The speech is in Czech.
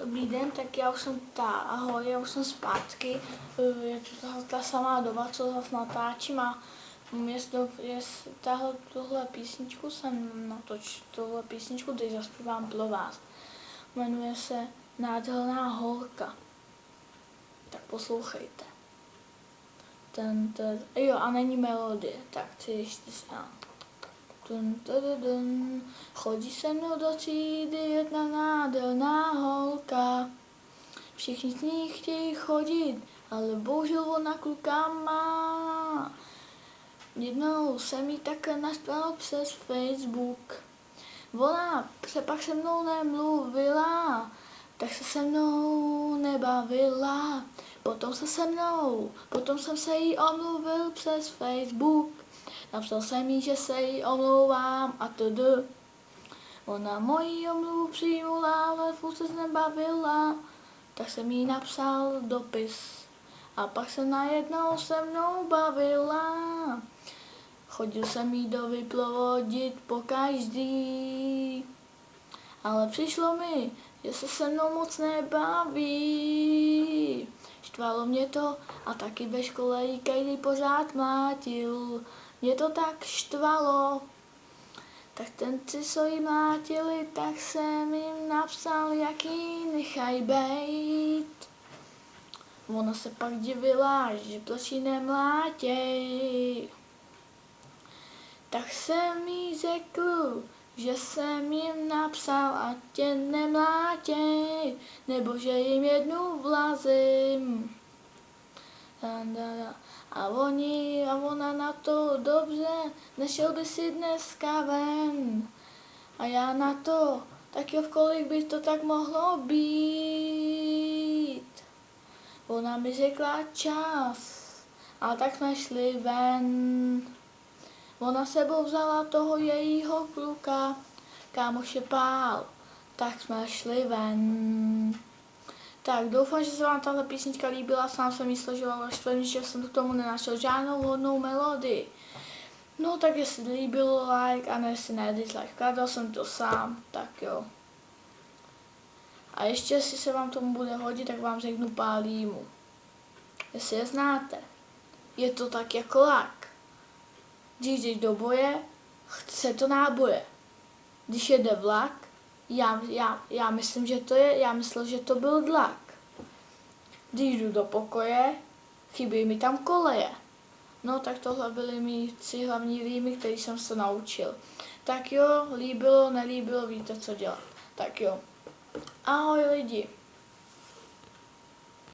Dobrý den, tak já už jsem ahoj, já už jsem zpátky. Je to ta samá doba, co zase natáčím a tuhle písničku jsem natočil, tuhle písničku teď zaspívám pro vás. Jmenuje se Nádherná holka. Tak poslouchejte. Jo, a není melodie, tak si ještě Chodí se mnou do třídy jedna nádherná holka. Všichni z ní chtějí chodit, ale bohužel ona kluka má. Jednou jsem jí také naštval přes Facebook. Ona se pak se mnou nemluvila, tak se mnou nebavila. Potom jsem se jí omluvil přes Facebook. Napsal jsem jí, že se jí omlouvám a td. Ona moji omluvu přijmula, ale furt se nebavila. Tak jsem jí napsal dopis a pak se najednou se mnou bavila. Chodil jsem jí dovyprovodit pokaždý, ale přišlo mi, že se mnou moc nebaví. Štvalo mě to a taky ve škole jí každý pořád mlátil. Mě to tak štvalo, tak ten co jí mlátili, tak jsem jim napsal, jak jí nechaj bejt. Ona se pak divila, že plačí nemlátěj. Tak jsem jí řekl, že jsem jim napsal, ať tě nemlátěj, nebo že jim jednu vlazím. A ona na to dobře, nešel by si dneska ven. A já na to, tak jo, v kolik by to tak mohlo být. Ona mi řekla čas, a tak jsme šli ven. Ona sebou vzala toho jejího kluka, kámoš je pál, tak jsme šli ven. Tak doufám, že se vám tahle písnička líbila, sám jsem ji složila, že jsem k tomu nenašel žádnou hodnou melodii. No tak jestli líbilo, like, a ne jestli ne dislike, vkládal jsem to sám, tak jo. A ještě jestli se vám tomu bude hodit, tak vám řeknu pár rýmů. Jestli je znáte, je to tak jako lak. Když jdeš do boje, chce to náboje. Když jede vlak, já myslím, že to je, já myslel, že to byl dlak. Když jdu do pokoje, chybí mi tam koleje. No tak tohle byly mý 3 hlavní rýmy, které jsem se naučil. Tak jo, líbilo, nelíbilo, víte co dělat. Tak jo. Ahoj lidi.